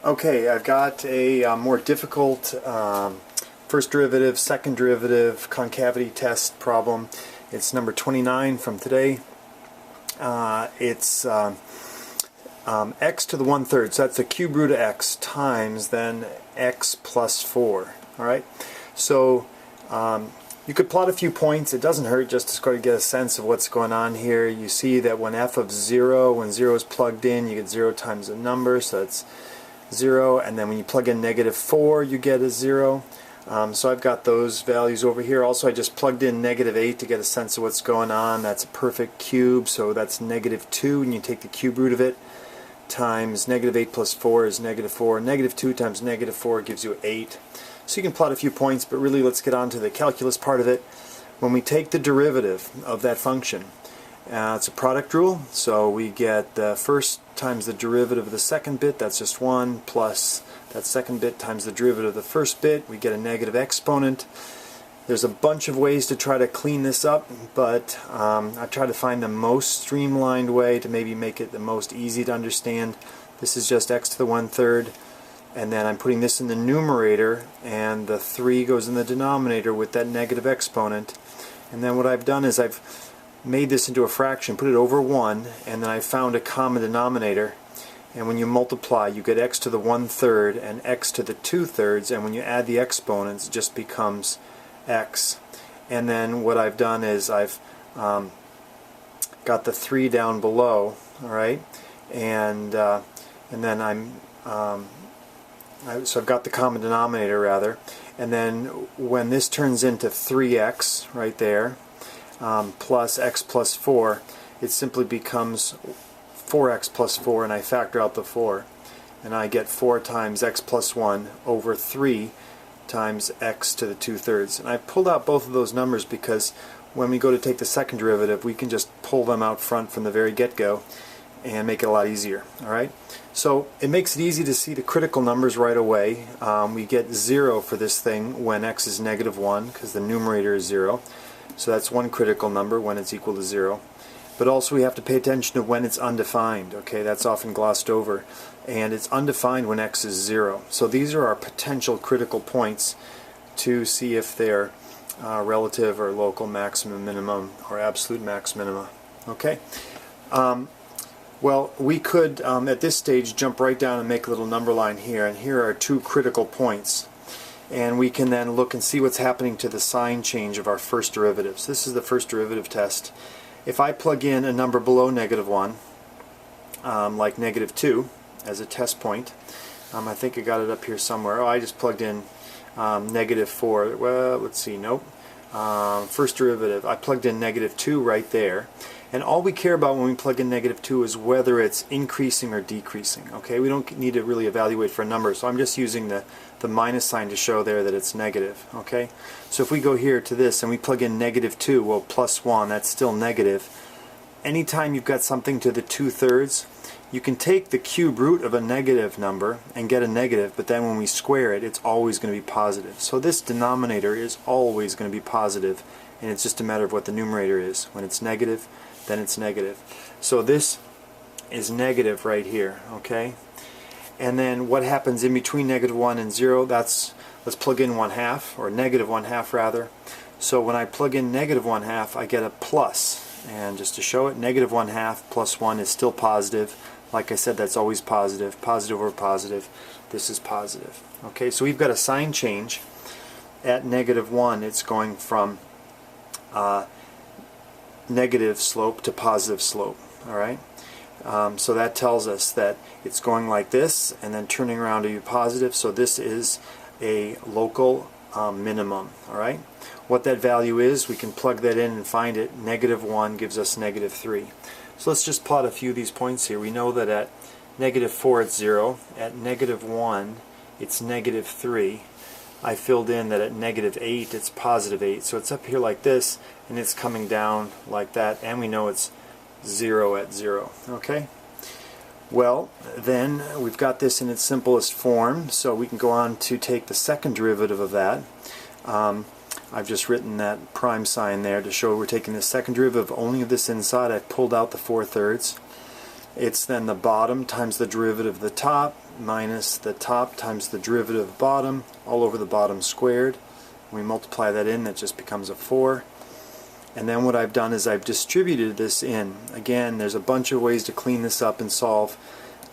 Okay, I've got a more difficult first derivative, second derivative concavity test problem. It's number 29 from today. It's x to the 1/3, so that's the cube root of x times then x plus 4. Alright, so you could plot a few points. It doesn't hurt just to sort of get a sense of what's going on here. You see that when f of 0, when 0 is plugged in, you get 0 times a number, so that's 0, and then when you plug in -4 you get a 0. So I've got those values over here. Also, I just plugged in -8 to get a sense of what's going on. That's a perfect cube, so that's -2, and you take the cube root of it times -8 plus 4 is -4. -2 times -4 gives you 8. So you can plot a few points, but really let's get on to the calculus part of it. When we take the derivative of that function, it's a product rule, so we get the first times the derivative of the second bit, that's just 1, plus that second bit times the derivative of the first bit, we get a negative exponent. There's a bunch of ways to try to clean this up, but I try to find the most streamlined way to maybe make it the most easy to understand. This is just x to the 1/3, and then I'm putting this in the numerator, and the 3 goes in the denominator with that negative exponent. And then what I've done is I've made this into a fraction, put it over 1, and then I found a common denominator, and when you multiply you get x to the 1/3 and x to the 2/3, and when you add the exponents it just becomes x. And then what I've done is I've got the 3 down below, alright, and then so I've got the common denominator rather, and then when this turns into 3x right there, plus x plus 4, it simply becomes 4x plus 4, and I factor out the 4, and I get 4 times x plus 1 over 3 times x to the 2/3. And I pulled out both of those numbers because when we go to take the second derivative we can just pull them out front from the very get-go and make it a lot easier. Alright, so it makes it easy to see the critical numbers right away. We get 0 for this thing when x is -1 because the numerator is 0. So that's one critical number when it's equal to 0. But also we have to pay attention to when it's undefined. Okay, that's often glossed over. And it's undefined when x is 0. So these are our potential critical points to see if they're relative or local maximum minimum or absolute max minima. Okay. Well, we could at this stage jump right down and make a little number line here, and here are 2 critical points. And we can then look and see what's happening to the sign change of our first derivatives. This is the first derivative test. If I plug in a number below -1, like -2 as a test point, I think I got it up here somewhere. Oh, I just plugged in -4. Well, let's see, nope. First derivative, I plugged in -2 right there. And all we care about when we plug in -2 is whether it's increasing or decreasing. Okay, we don't need to really evaluate for a number, so I'm just using the minus sign to show there that it's negative. Okay, so if we go here to this and we plug in -2, well, plus 1, that's still negative. Anytime you've got something to the 2/3, you can take the cube root of a negative number and get a negative, but then when we square it, it's always going to be positive. So this denominator is always going to be positive, and it's just a matter of what the numerator is. When it's negative, then it's negative. So this is negative right here, okay? And then what happens in between -1 and 0, let's plug in 1/2, or -1/2 rather. So when I plug in -1/2, I get a plus. And just to show it, -1/2 plus 1 is still positive. Like I said, that's always positive. Positive over positive. This is positive. Okay, so we've got a sign change. At -1, it's going from negative slope to positive slope. Alright, so that tells us that it's going like this and then turning around to be positive. So this is a local minimum. Alright, what that value is, we can plug that in and find it. -1 gives us -3. So let's just plot a few of these points here. We know that at -4 it's 0, at -1 it's -3. I filled in that at -8 it's +8, so it's up here like this and it's coming down like that, and we know it's 0 at 0. Okay, well then we've got this in its simplest form, so we can go on to take the second derivative of that. I've just written that prime sign there to show we're taking the second derivative only of this inside. I've pulled out the 4/3, it's then the bottom times the derivative of the top minus the top times the derivative of bottom, all over the bottom squared. When we multiply that in, that just becomes a 4. And then what I've done is I've distributed this in. Again, there's a bunch of ways to clean this up and solve.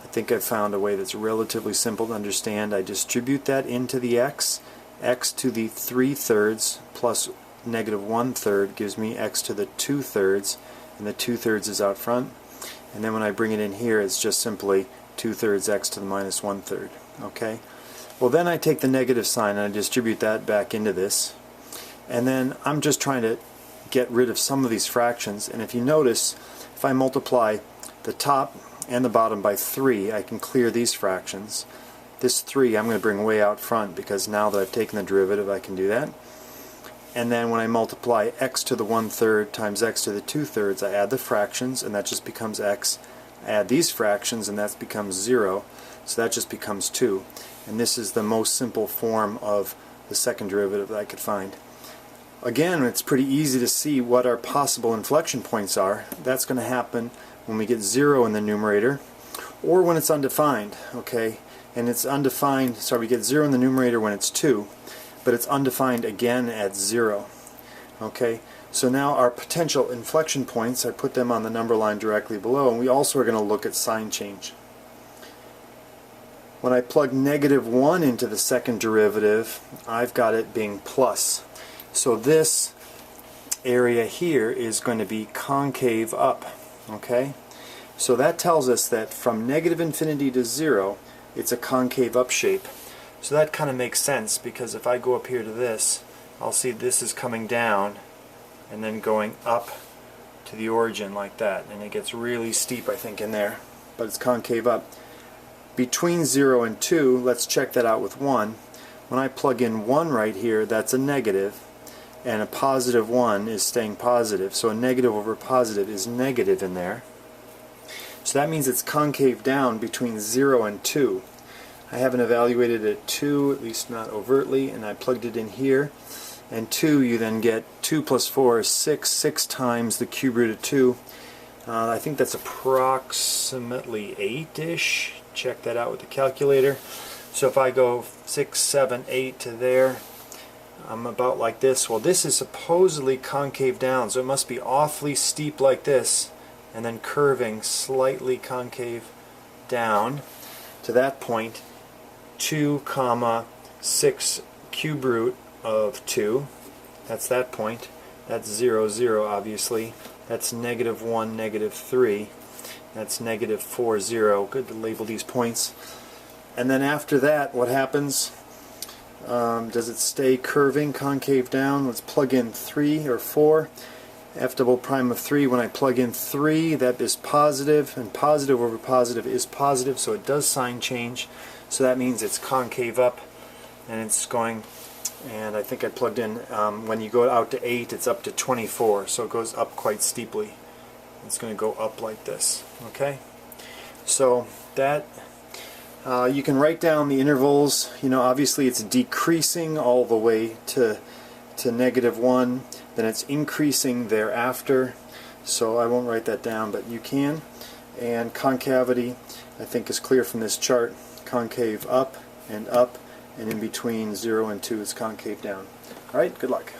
I think I've found a way that's relatively simple to understand. I distribute that into the x. X to the 3/3 plus negative 1/3 gives me x to the 2/3, and the 2/3 is out front. And then when I bring it in here, it's just simply 2/3 x to the minus 1/3. Okay? Well, then I take the negative sign and I distribute that back into this. And then I'm just trying to get rid of some of these fractions. And if you notice, if I multiply the top and the bottom by 3, I can clear these fractions. This 3 I'm going to bring way out front because now that I've taken the derivative, I can do that. And then when I multiply x to the 1/3 times x to the 2/3, I add the fractions, and that just becomes x. I add these fractions, and that becomes 0, so that just becomes 2. And this is the most simple form of the second derivative that I could find. Again, it's pretty easy to see what our possible inflection points are. That's going to happen when we get 0 in the numerator, or when it's undefined. Okay, and it's undefined, sorry, we get 0 in the numerator when it's 2. But it's undefined again at 0. Okay, so now our potential inflection points, I put them on the number line directly below, and we also are going to look at sign change. When I plug negative 1 into the second derivative, I've got it being plus. So this area here is going to be concave up. Okay, so that tells us that from negative infinity to 0, it's a concave up shape. So that kind of makes sense, because if I go up here to this, I'll see this is coming down and then going up to the origin like that, and it gets really steep, I think, in there, but it's concave up. Between 0 and 2, let's check that out with 1. When I plug in 1 right here, that's a negative, and a positive 1 is staying positive, so a negative over positive is negative in there. So that means it's concave down between 0 and 2. I haven't evaluated at 2, at least not overtly, and I plugged it in here. And 2, you then get 2 plus 4 is 6, 6 times the cube root of 2. I think that's approximately 8-ish. Check that out with the calculator. So if I go 6, 7, 8 to there, I'm about like this. Well, this is supposedly concave down, so it must be awfully steep like this, and then curving slightly concave down to that point. 2 comma 6 cube root of 2, that's that point. That's 0, 0 obviously. That's negative 1, negative 3. That's negative 4, 0. Good to label these points. And then after that, what happens? Does it stay curving, concave down? Let's plug in 3 or 4. F double prime of 3, when I plug in 3, that is positive, and positive over positive is positive, so it does sign change. So that means it's concave up, and it's going, and I think I plugged in, when you go out to 8, it's up to 24, so it goes up quite steeply. It's going to go up like this. Okay? So that, you can write down the intervals. You know, obviously it's decreasing all the way to negative 1, then it's increasing thereafter, so I won't write that down, but you can. And concavity, I think, is clear from this chart. Concave up, and in between 0 and 2 is concave down. Alright, good luck.